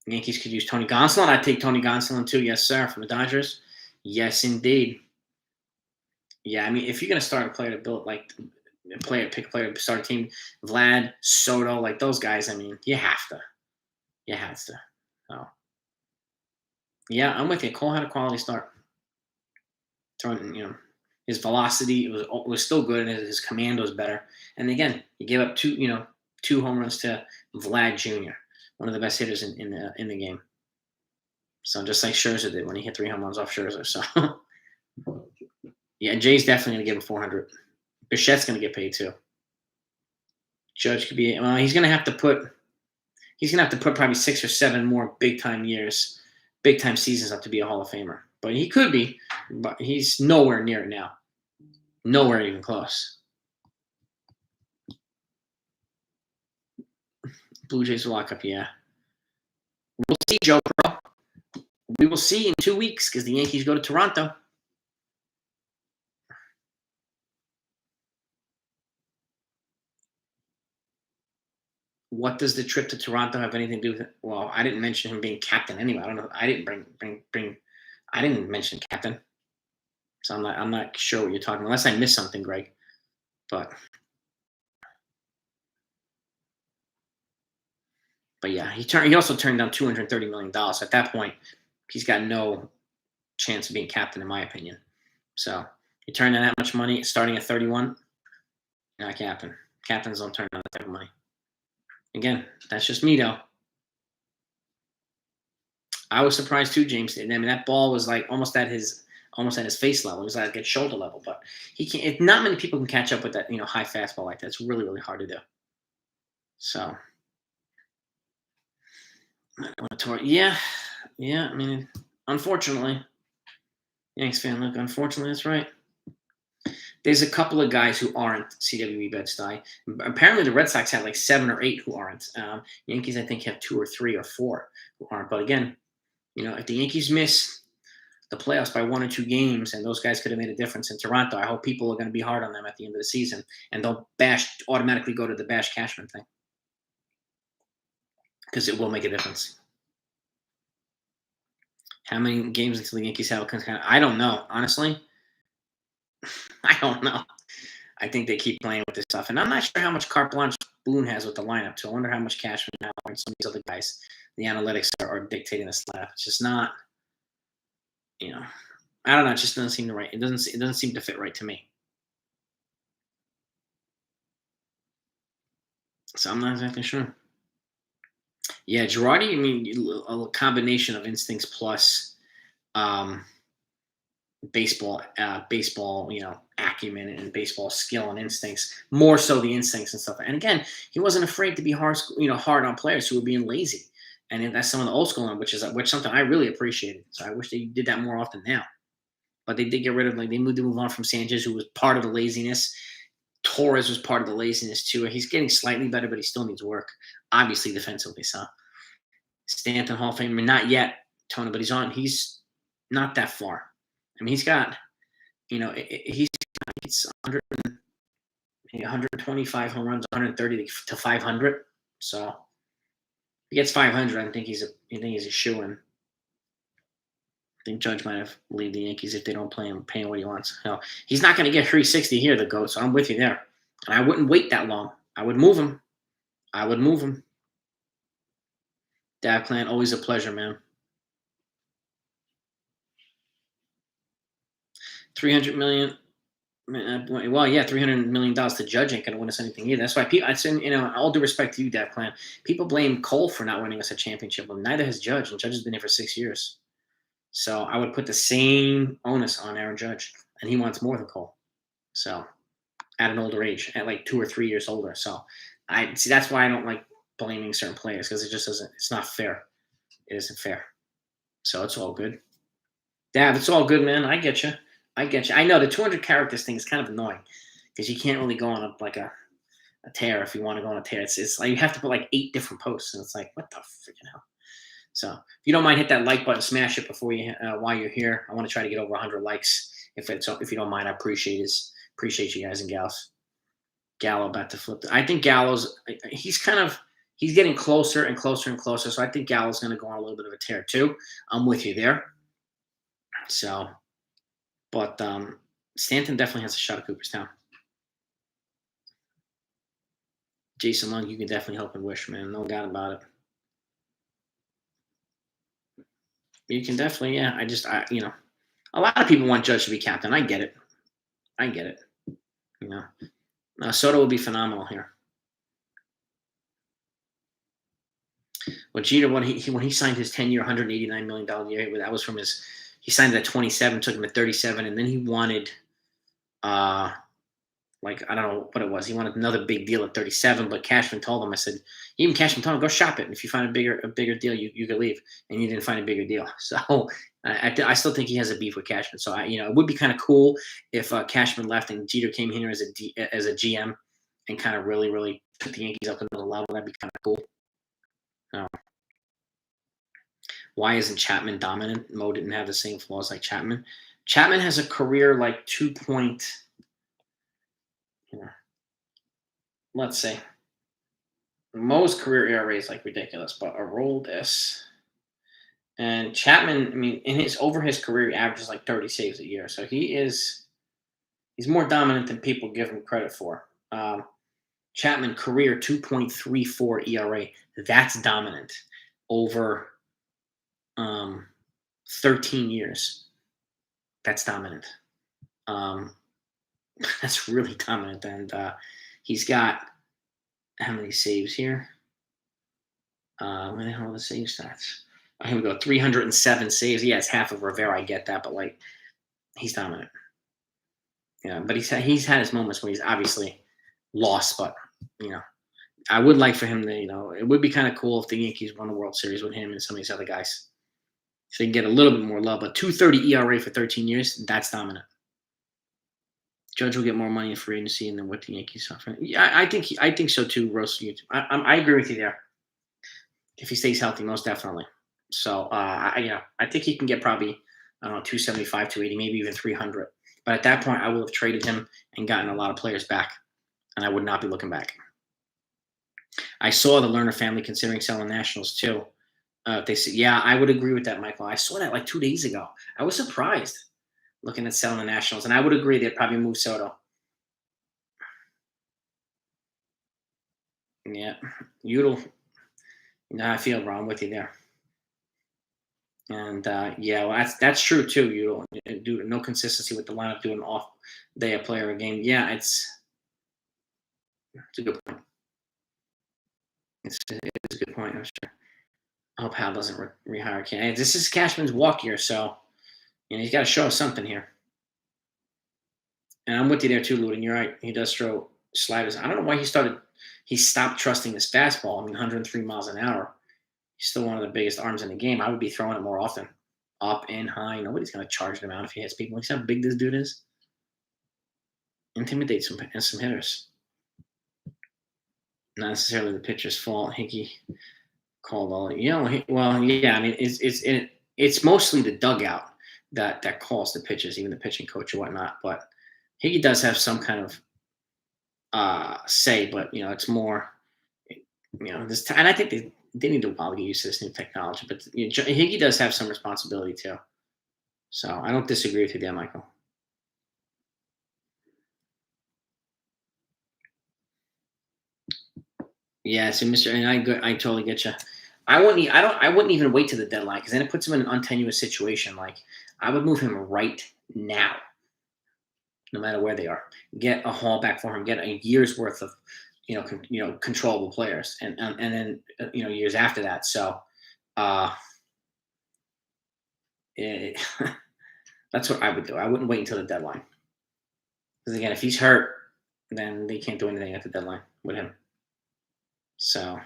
The Yankees could use Tony Gonsolin. I'd take Tony Gonsolin too. Yes, sir. From the Dodgers. Yes, indeed. Yeah, I mean, if you're going to start a player to build, like, pick a player to start a team, Vlad, Soto, like those guys, I mean, you have to. You have to. So, yeah, I'm with you. Cole had a quality start. Throwing, his velocity was still good, and his command was better. And again, he gave up 2 home runs to Vlad Jr., one of the best hitters in the game. So just like Scherzer did when he hit 3 home runs off Scherzer. So yeah, Jay's definitely gonna give him 400. Bichette's gonna get paid too. Judge could be. Well, he's gonna have to put probably 6 or 7 more big time seasons up to be a Hall of Famer. But he could be. But he's nowhere near it now. Nowhere even close. Blue Jays will lock up, yeah. We'll see, Joe Pro. We will see in 2 weeks because the Yankees go to Toronto. What does the trip to Toronto have anything to do with it? Well, I didn't mention him being captain anyway. I don't know. I didn't bring. I didn't mention captain, so I'm not sure what you're talking about, unless I missed something, Greg. But yeah, he also turned down $230 million. So at that point, he's got no chance of being captain, in my opinion. So you turn down that much money, starting at 31, you're not captain. Captains don't turn down that type of money. Again, that's just me, though. I was surprised too, James. I mean, that ball was like almost at his face level. It was like at shoulder level, but he can't. Not many people can catch up with that, high fastball like that. It's really, really hard to do. So, yeah. I mean, unfortunately, Yanks fan, look. Unfortunately, that's right. There's a couple of guys who aren't CWE Bed-Stuy. Apparently, the Red Sox have like 7 or 8 who aren't. Yankees, I think, have 2 or 3 or 4 who aren't. But again, if the Yankees miss the playoffs by 1 or 2 games, and those guys could have made a difference in Toronto, I hope people are going to be hard on them at the end of the season and don't automatically go to the bash Cashman thing, because it will make a difference. How many games until the Yankees have? I don't know, honestly. I don't know. I think they keep playing with this stuff, and I'm not sure how much carte blanche Boone has with the lineup. So I wonder how much Cashman now and some of these other guys, the analytics are dictating this lineup. It's just not. I don't know. It just doesn't seem right. It doesn't seem to fit right to me. So I'm not exactly sure. Yeah, Girardi. I mean, a combination of instincts plus baseball, acumen and baseball skill and instincts. More so the instincts and stuff. And again, he wasn't afraid to be hard on players who were being lazy. And that's some of the old school, which something I really appreciated. So I wish they did that more often now. But they did get rid of, they move on from Sanchez, who was part of the laziness. Torres was part of the laziness too. He's getting slightly better, but he still needs work. Obviously, defensively. So Stanton, Hall of Famer, not yet, Tony, but he's not that far. I mean, he's got, he's 125 home runs, 130 to 500. So he gets 500, I think he's a shoo-in. I think Judge might have leave the Yankees if they don't pay him what he wants. Hell, he's not going to get 360 here, the GOAT, so I'm with you there. And I wouldn't wait that long. I would move him. Dad Clan, always a pleasure, man. 300 million. Well, yeah, $300 million to Judge ain't gonna win us anything either. That's why people. I said, all due respect to you, Dad Clan, people blame Cole for not winning us a championship. Well, neither has Judge, and Judge has been here for 6 years. So I would put the same onus on Aaron Judge, and he wants more than Cole. So at an older age, at like 2 or 3 years older. So I see that's why I don't like blaming certain players, because it just doesn't. It's not fair. It isn't fair. So it's all good. Dad, it's all good, man. I get you. I know the 200 characters thing is kind of annoying because you can't really go on a tear if you want to go on a tear. It's like you have to put like 8 different posts, and it's like, what the freaking hell? So if you don't mind, hit that like button, smash it before you while you're here. I want to try to get over 100 likes. If you don't mind, I appreciate you guys and gals. Gallo about to flip. I think Gallo's he's getting closer and closer and closer. So I think Gallo's going to go on a little bit of a tear too. I'm with you there. So, but Stanton definitely has a shot at Cooperstown. Jason Long, you can definitely help and wish, man. No doubt about it. You can definitely, yeah. A lot of people want Judge to be captain. I get it. Soto will be phenomenal here. Well, Jeter, when he signed his 10-year, $189 million year, that was from he signed it at 27, took him to 37, and then he wanted, I don't know what it was. He wanted another big deal at 37, but Cashman told him, Cashman told him, go shop it. And if you find a bigger deal, you could leave. And he didn't find a bigger deal. So I still think he has a beef with Cashman. So it would be kind of cool if Cashman left and Jeter came here as a GM and kind of really, really took the Yankees up another level. That'd be kind of cool. Why isn't Chapman dominant? Mo didn't have the same flaws like Chapman. Chapman has a career like 2 point. Let's say Mo's career ERA is like ridiculous, but Aroldis and Chapman, over his career, he averages like 30 saves a year. So he's more dominant than people give him credit for. Chapman career 2.34 ERA. That's dominant over 13 years. That's dominant. That's really dominant. And he's got how many saves here? Where the hell are the save stats? Here we go. 307 saves. Yeah, it's half of Rivera. I get that, but he's dominant. Yeah, but he's had his moments where he's obviously lost, but I would like for him to, it would be kind of cool if the Yankees won the World Series with him and some of these other guys. So they can get a little bit more love. But 2.30 ERA for 13 years, that's dominant. Judge will get more money in free agency than what the Yankees offer. Yeah, I think so too, Roast YouTube. I agree with you there. If he stays healthy, most definitely. So I think he can get probably, I don't know, 275, 280, maybe even 300. But at that point, I will have traded him and gotten a lot of players back, and I would not be looking back. I saw the Lerner family considering selling Nationals too. They said, yeah, I would agree with that, Michael. I saw that like 2 days ago. I was surprised looking at selling the Nationals, and I would agree they'd probably move Soto. Yeah, Udall. I feel wrong with you there. And well, that's true too. You do no consistency with the lineup, doing off day a player a game. Yeah, it's a good point. It's a good point. I'm sure. I hope Hal doesn't rehire Ken. Hey, this is Cashman's walk year, so he's got to show us something here. And I'm with you there too, Ludin. You're right. He does throw sliders. I don't know why he stopped trusting his fastball. 103 miles an hour. He's still one of the biggest arms in the game. I would be throwing it more often. Up and high. Nobody's going to charge him out if he hits people. See how big this dude is? Intimidate some hitters. Not necessarily the pitcher's fault. Hickey called all. It's mostly the dugout that calls the pitches, even the pitching coach or whatnot. But Hickey does have some kind of say, but it's more, this. And I think they need to probably get used to this new technology. But Higgy does have some responsibility too. So I don't disagree with you there, Michael. Yeah, so Mr. And I totally get you. I wouldn't even wait to the deadline because then it puts him in an untenuous situation. Like I would move him right now, no matter where they are. Get a haul back for him. Get a year's worth of, controllable players, and then years after that. So, it, that's what I would do. I wouldn't wait until the deadline because again, if he's hurt, then they can't do anything at the deadline with him. So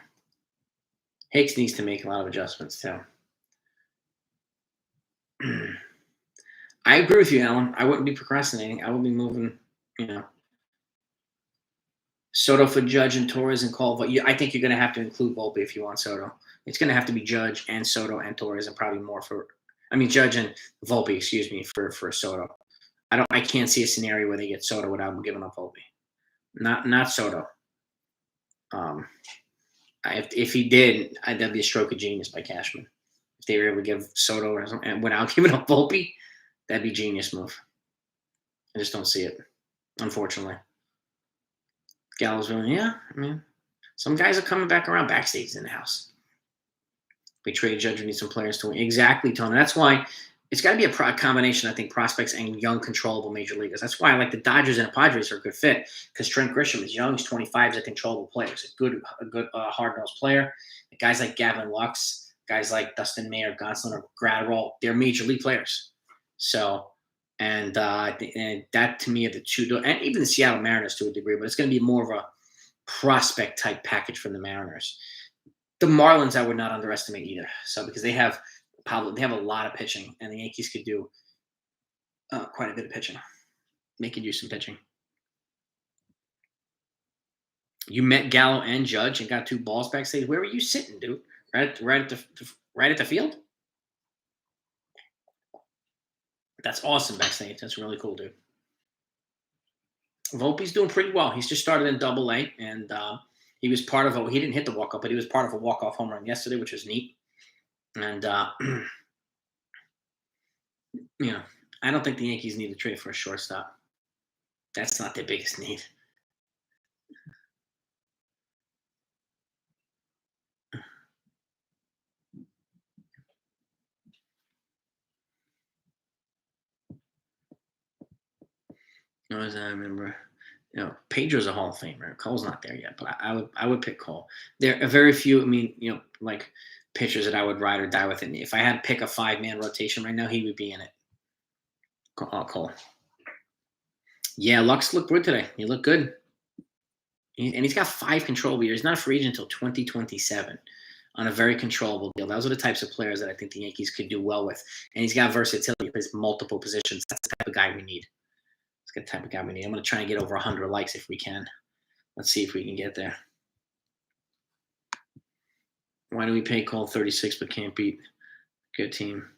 Hicks needs to make a lot of adjustments too. I agree with you, Alan. I wouldn't be procrastinating. I would be moving, Soto for Judge and Torres and Cole. But I think you're going to have to include Volpe if you want Soto. It's going to have to be Judge and Soto and Torres and probably more Judge and Volpe, excuse me, for Soto. I can't see a scenario where they get Soto without giving up Volpe. Not Soto. If he did, that'd be a stroke of genius by Cashman. If they were able to give Soto or something and without giving up Volpe, that'd be a genius move. I just don't see it, unfortunately. Gallows really, yeah. Some guys are coming back around backstage in the house. We trade Judge. We need some players to win. Exactly, Tony. That's why it's got to be a combination, I think, prospects and young, controllable major leaguers. That's why I like the Dodgers and the Padres are a good fit because Trent Grisham is young. He's 25. He's a controllable player. He's a good hard-nosed player. Guys like Gavin Lux, guys like Dustin May or Gonsolin or Gratterall, they're major league players. So, and that to me are the two, and even the Seattle Mariners to a degree, but it's going to be more of a prospect type package from the Mariners. The Marlins I would not underestimate either. So because they have a lot of pitching, and the Yankees could do quite a bit of pitching. They could use some pitching. You met Gallo and Judge and got two balls backstage. Where were you sitting, dude? Right at the field? That's awesome backstage. That's really cool, dude. Volpe's doing pretty well. He's just started in Double-A, and he was part of he didn't hit the walk-up, but he was part of a walk-off home run yesterday, which was neat. And, I don't think the Yankees need to trade for a shortstop. That's not their biggest need. As I remember, Pedro's a Hall of Famer. Cole's not there yet, but I would pick Cole. There are very few. Like pitchers that I would ride or die with. And if I had to pick a 5-man rotation right now, he would be in it. Cole. Yeah, Lux looked good today. He looked good. And he's got 5 controllable years. He's not a free agent until 2027 on a very controllable deal. Those are the types of players that I think the Yankees could do well with. And he's got versatility. He plays multiple positions. That's the type of guy we need. That's the type of guy we need. I'm going to try and get over 100 likes if we can. Let's see if we can get there. Why do we pay Cole 36 but can't beat a good team?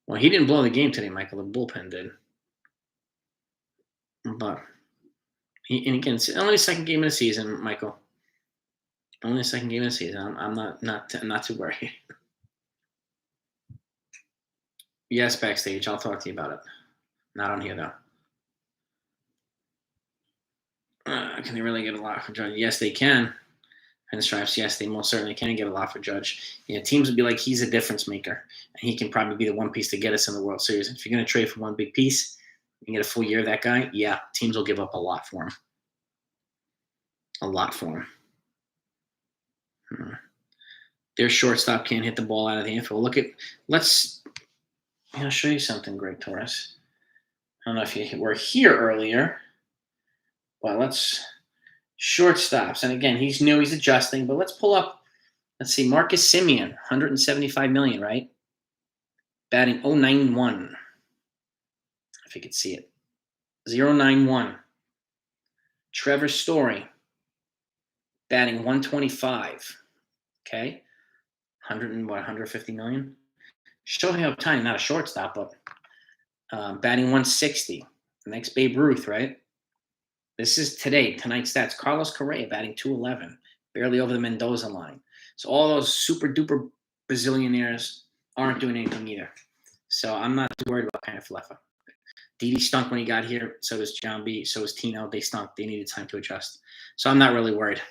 Well, he didn't blow the game today, Michael. The bullpen did. But and again, it's only the second game of the season, Michael. Only the second game of the season. I'm not too worried. Yes, backstage. I'll talk to you about it. Not on here though. Can they really get a lot for Judge? Yes, they can. And Stripes, yes, they most certainly can get a lot for Judge. Teams would be like, he's a difference maker. And he can probably be the one piece to get us in the World Series. If you're going to trade for one big piece and get a full year of that guy, yeah, teams will give up a lot for him. A lot for him. Their shortstop can't hit the ball out of the infield. I'll show you something, Greg Torres. I don't know if you were here earlier. Well, shortstops. And again, he's new. He's adjusting. But let's pull up. Let's see. Marcus Semien, $175 million, right? Batting 091. If you could see it. 091. Trevor Story, batting 125. Okay. 150 million? Shohei Ohtani, not a shortstop, but batting 160. The next Babe Ruth, right? This is tonight's stats. Carlos Correa batting 211, barely over the Mendoza line. So all those super duper bazillionaires aren't doing anything either. So I'm not too worried about kind of Falefa. Didi stunk when he got here. So does John B. So does Tino. They stunk. They needed time to adjust. So I'm not really worried.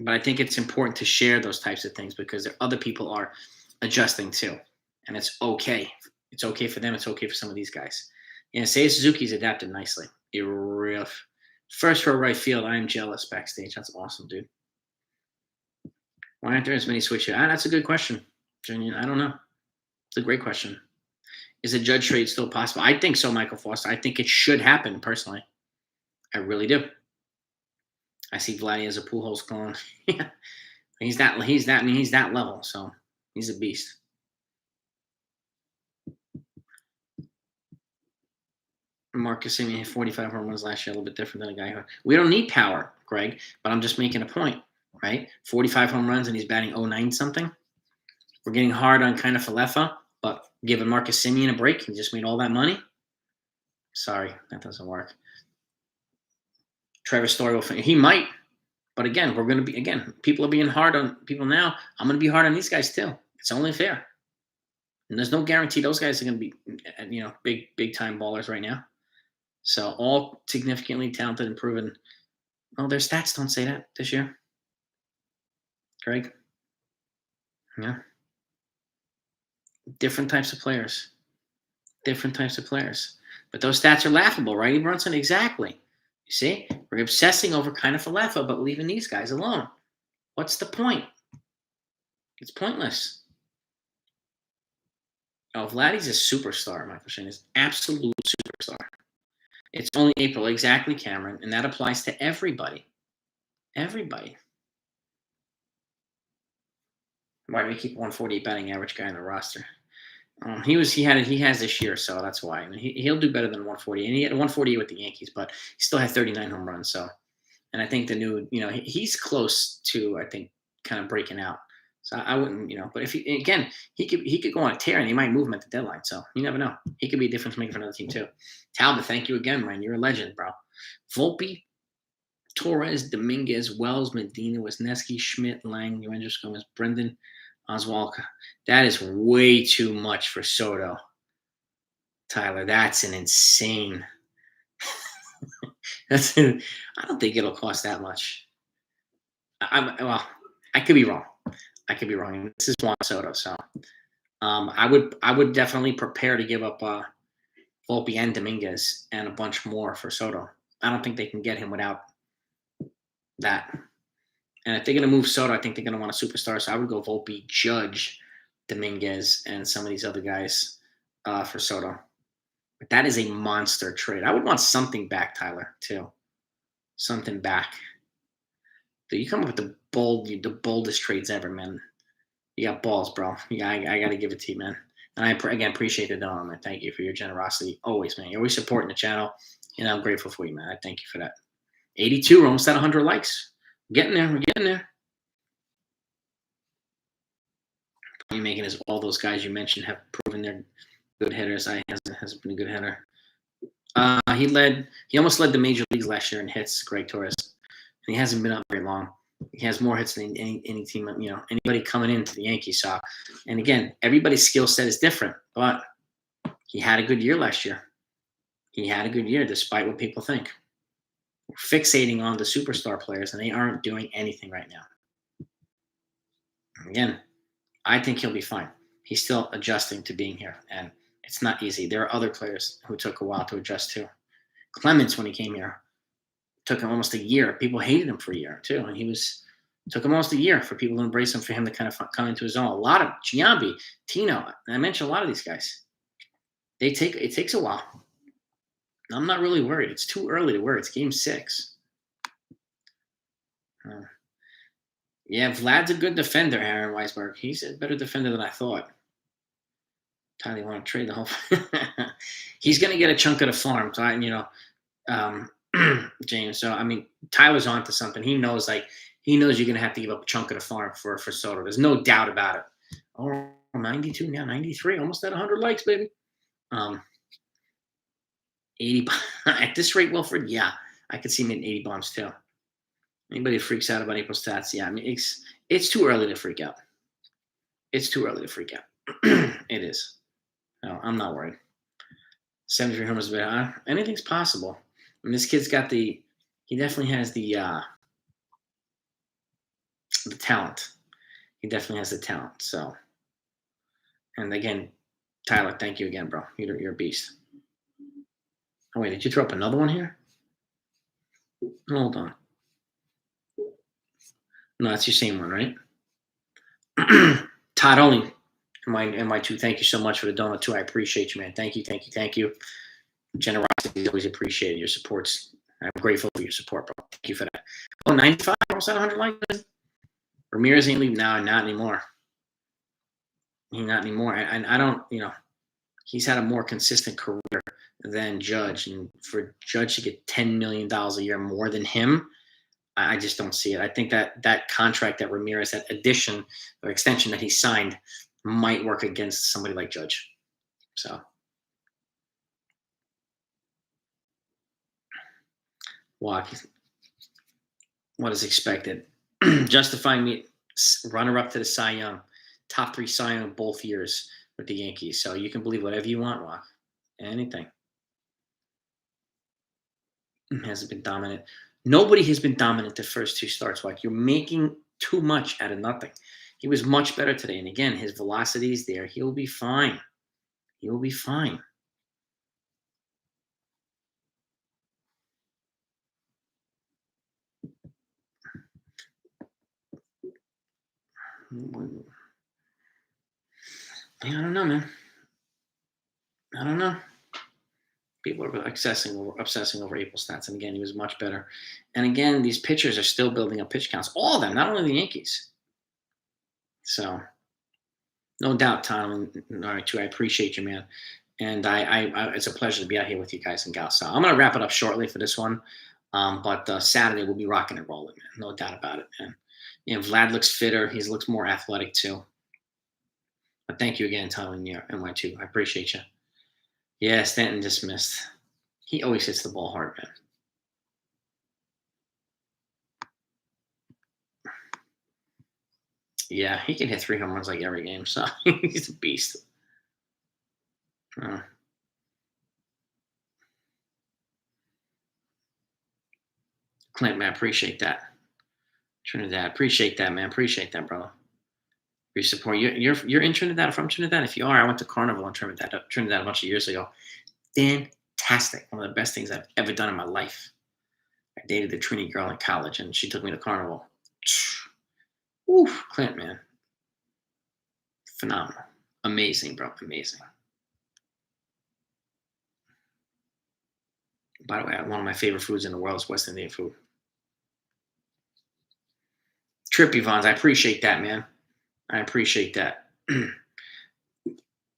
But I think it's important to share those types of things because other people are adjusting too. And it's okay. It's okay for them. It's okay for some of these guys. Yeah, Seiya Suzuki's adapted nicely. First for right field, I am jealous backstage. That's awesome, dude. Why aren't there as many switches? That's a good question, Junior. I don't know. It's a great question. Is a judge trade still possible? I think so, Michael Foster. I think it should happen, personally. I really do. I see Vladdy as a Pujols clone. Yeah. He's that level, so he's a beast. Marcus Semien hit 45 home runs last year, a little bit different than a guy who. We don't need power, Greg, but I'm just making a point, right? 45 home runs and he's batting 09 something. We're getting hard on kind of Falefa, but giving Marcus Semien a break, he just made all that money. Sorry, that doesn't work. Trevor Story he might, but again, people are being hard on people now. I'm going to be hard on these guys too. It's only fair. And there's no guarantee those guys are going to be, big time ballers right now. So all significantly talented and proven. Well, their stats don't say that this year. Greg? Yeah. Different types of players. But those stats are laughable, right, Brunson? Exactly. You see? We're obsessing over kind of Falefa, but leaving these guys alone. What's the point? It's pointless. Oh, Vladdy's a superstar, Michael Shane is absolute superstar. It's only April, exactly, Cameron, and that applies to everybody. Everybody. Why do we keep 148 batting average guy on the roster? He has this year, so that's why. I mean, he'll do better than 140, and he had 148 with the Yankees, but he still had 39 home runs. So, and I think the new, he's close to, I think, kind of breaking out. So I wouldn't, but if he could go on a tear and he might move him at the deadline. So you never know. He could be a difference maker for another team too. Talbot, thank you again, man. You're a legend, bro. Volpe, Torres, Dominguez, Wells, Medina, Wisniewski, Schmidt, Lang, Eugenio Gomez, Brendan, Oswald. That is way too much for Soto. Tyler, that's an insane. I don't think it'll cost that much. I could be wrong. This is Juan Soto, so I would definitely prepare to give up Volpe and Dominguez and a bunch more for Soto. I don't think they can get him without that. And if they're going to move Soto, I think they're going to want a superstar. So I would go Volpe, Judge, Dominguez, and some of these other guys for Soto. But that is a monster trade. I would want something back, Tyler, too. Something back. You come up with the boldest trades ever, man. You got balls, bro. Yeah, I got to give it to you, man. And I, again, appreciate the donor, man. Thank you for your generosity. Always, man. You're always supporting the channel. And I'm grateful for you, man. I thank you for that. 82, we're almost at 100 likes. We're getting there. Point making is all those guys you mentioned have proven they're good hitters. Hasn't been a good hitter. He almost led the major leagues last year in hits, Greg Torres. And he hasn't been up very long. He has more hits than any team, anybody coming into the Yankees saw. And again, everybody's skill set is different, but he had a good year last year. He had a good year despite what people think. We're fixating on the superstar players, and they aren't doing anything right now. Again, I think he'll be fine. He's still adjusting to being here, and it's not easy. There are other players who took a while to adjust to. Clemens, when he came here, took him almost a year. People hated him for a year too, and took him almost a year for people to embrace him, for him to kind of come into his own. A lot of Giambi, Tino, and I mentioned a lot of these guys. It takes a while. I'm not really worried. It's too early to worry. It's game 6. Yeah, Vlad's a good defender, Aaron Weisberg. He's a better defender than I thought. Tyler, you want to trade the whole he's going to get a chunk of the farm. So, James. So, Tyler's on to something. He knows you're going to have to give up a chunk of the farm for Soto. There's no doubt about it. Oh, 92 now, 93. Almost at 100 likes, baby. 80 at this rate, Wilfred. Yeah, I could see him in 80 bombs too. Anybody freaks out about April stats? Yeah, I mean it's too early to freak out. It's too early to freak out. It is. No, I'm not worried. 73 homers is a bit high. Anything's possible. And this kid's got he definitely has the talent. He definitely has the talent. So, and again, Tyler, thank you again, bro. You're a beast. Oh wait, did you throw up another one here? Hold on. No, that's your same one, right? Todd Only, NY2, thank you so much for the donut too. I appreciate you, man. Thank you. Generosity is always appreciated. Your support's, I'm grateful for your support, bro. Thank you for that. Oh, 95, almost at 100 likes. Ramirez ain't leaving now, not anymore. Not anymore. And I don't, he's had a more consistent career than Judge. And for Judge to get $10 million a year more than him, I just don't see it. I think that contract that Ramirez, that addition or extension that he signed, might work against somebody like Judge. So, what is expected? Justifying me runner-up to the Cy Young, top 3 Cy Young both years with the Yankees. So you can believe whatever you want, Walk. Anything. Hasn't been dominant. Nobody has been dominant the first 2 starts, Walk. You're making too much out of nothing. He was much better today. And again, his velocity is there. He'll be fine. He'll be fine. I don't know, man. I don't know. People are obsessing over April stats. And again, he was much better. And again, these pitchers are still building up pitch counts. All of them, not only the Yankees. So, no doubt, Tom. All right, too. I appreciate you, man. And I it's a pleasure to be out here with you guys and gals. So I'm going to wrap it up shortly for this one. But Saturday we'll be rocking and rolling, man. No doubt about it, man. Vlad looks fitter. He looks more athletic, too. But thank you again, Tyler and NY2. I appreciate you. Yeah, Stanton just missed. He always hits the ball hard, man. Yeah, he can hit 3 home runs like every game, so he's a beast. Clint, man, appreciate that. Trinidad, appreciate that, man. Appreciate that, brother. Your support. You're in Trinidad or from Trinidad? If you are, I went to Carnival in Trinidad a bunch of years ago. Fantastic. One of the best things I've ever done in my life. I dated the Trini girl in college, and she took me to Carnival. Woo, Clint, man. Phenomenal. Amazing, bro. Amazing. By the way, one of my favorite foods in the world is West Indian food. Trippy Vons, I appreciate that, man. I appreciate that.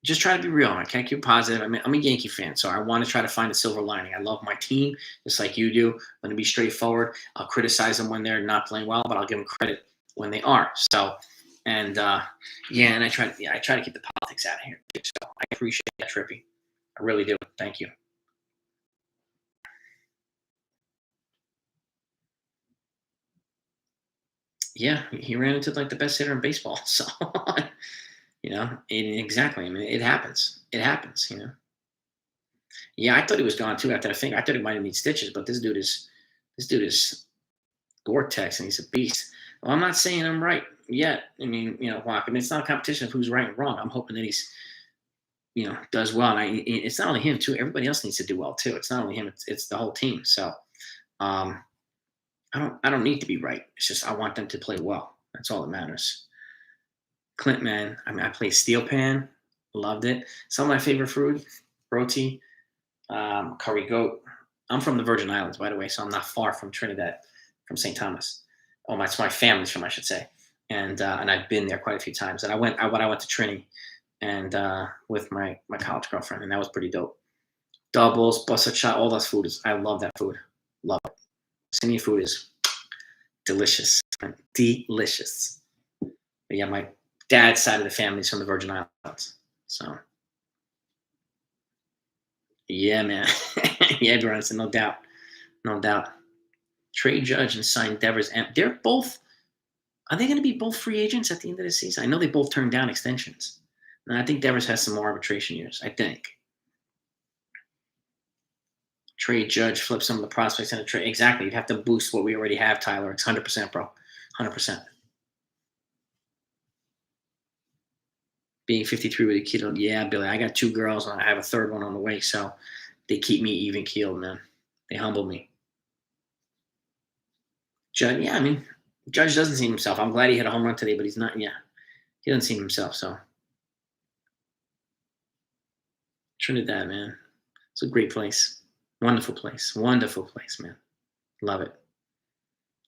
Just try to be real. I can't keep positive. I mean, I'm a Yankee fan, so I want to try to find a silver lining. I love my team, just like you do. I'm going to be straightforward. I'll criticize them when they're not playing well, but I'll give them credit when they are. So, and and I try to keep the politics out of here. So I appreciate that, Trippy. I really do. Thank you. Yeah, he ran into like the best hitter in baseball. So, exactly. I mean, it happens. It happens. Yeah, I thought he was gone too after the finger. I thought he might have need stitches, but this dude is Gore-Tex and he's a beast. Well, I'm not saying I'm right yet. I mean, Walk. I mean, it's not a competition of who's right and wrong. I'm hoping that he's, does well. And it's not only him too. Everybody else needs to do well too. It's not only him. It's the whole team. So, I don't need to be right. It's just I want them to play well. That's all that matters. Clint, man, I mean, I played steel pan, loved it. Some of my favorite food, roti, curry goat. I'm from the Virgin Islands, by the way, so I'm not far from Trinidad, from St. Thomas. Oh, my family's from, I should say, and I've been there quite a few times. And I went to Trini, and with my college girlfriend, and that was pretty dope. Doubles, busted shot, all those foods. I love that food. Love it. Indian food is delicious. Delicious. But yeah, my dad's side of the family is from the Virgin Islands. So, yeah, man. Yeah, Bronson, no doubt. No doubt. Trade Judge and sign Devers. And they're both. Are they going to be both free agents at the end of the season? I know they both turned down extensions. And I think Devers has some more arbitration years. I think. Trade Judge, flip some of the prospects in a trade. Exactly. You'd have to boost what we already have, Tyler. It's 100%, bro. 100%. Being 53 with a kid. Yeah, Billy. I got 2 girls and I have a third one on the way. So they keep me even keeled, man. They humble me. Judge, yeah, I mean, Judge doesn't seem himself. I'm glad he hit a home run today, but he's not. Yeah, he doesn't seem himself. So Trinidad, man, it's a great place. Wonderful place, man. Love it.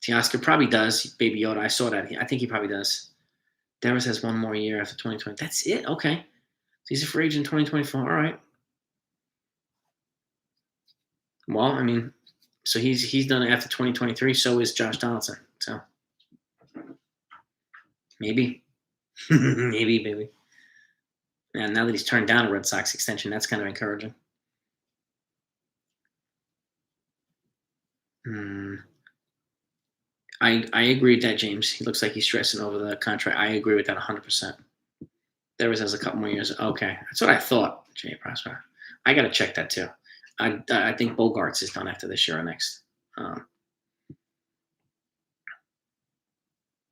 Teoscar probably does. Baby Yoda, I saw that. I think he probably does. Devers has 1 more year after 2020. That's it. Okay, so he's a free agent in 2024. All right. Well, I mean, so he's done it after 2023. So is Josh Donaldson. So maybe, maybe. And now that he's turned down a Red Sox extension, that's kind of encouraging. I agree with that, James. He looks like he's stressing over the contract. I agree with that 100%. Devers has a couple more years. Okay, that's what I thought, Jay Prosper. I got to check that too. I think Bogarts is done after this year or next.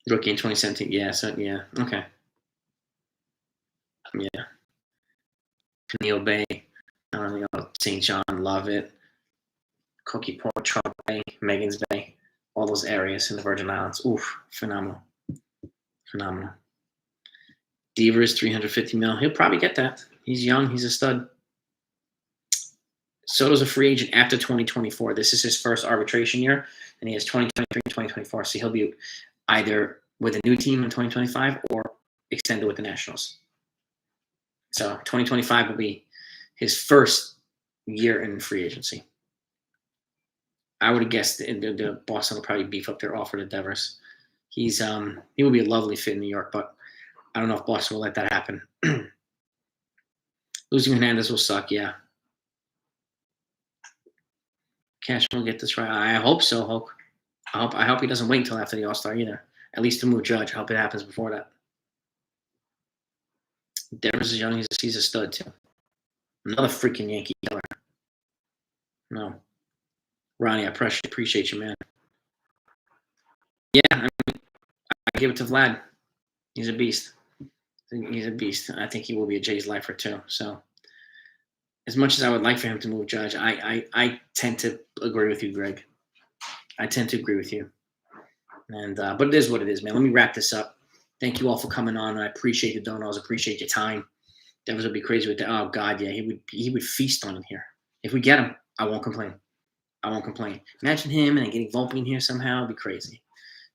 Rookie in 2017. Yeah, so yeah, okay. Yeah. Neil Bay, St. John, love it. Cookie Port, Trump Bay, Megan's Bay, all those areas in the Virgin Islands. Oof, phenomenal. Devers, $350 million. He'll probably get that. He's young. He's a stud. Soto's a free agent after 2024. This is his first arbitration year, and he has 2023 and 2024. So he'll be either with a new team in 2025 or extended with the Nationals. So 2025 will be his first year in free agency. I would have guessed the Boston will probably beef up their offer to Devers. He will be a lovely fit in New York, but I don't know if Boston will let that happen. Losing Hernandez will suck, yeah. Cashman will get this right. I hope so, Hulk. I hope he doesn't wait until after the All-Star either. At least to move Judge. I hope it happens before that. Devers is young. He's a stud, too. Another freaking Yankee killer. No. Ronnie, I appreciate you, man. Yeah, I give it to Vlad. He's a beast. I think he will be a Jays lifer, too. So, as much as I would like for him to move Judge, I tend to agree with you, Greg. I tend to agree with you. And but it is what it is, man. Let me wrap this up. Thank you all for coming on. I appreciate the donos. Appreciate your time. Devers would be crazy with that. Oh God, yeah, he would feast on him here. If we get him, I won't complain. Imagine him and getting Volpe in here somehow. It'd be crazy.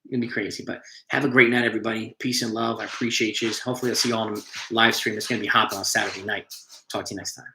It'd be crazy. But have a great night, everybody. Peace and love. I appreciate you. Hopefully, I'll see you all on the live stream. It's going to be hopping on Saturday night. Talk to you next time.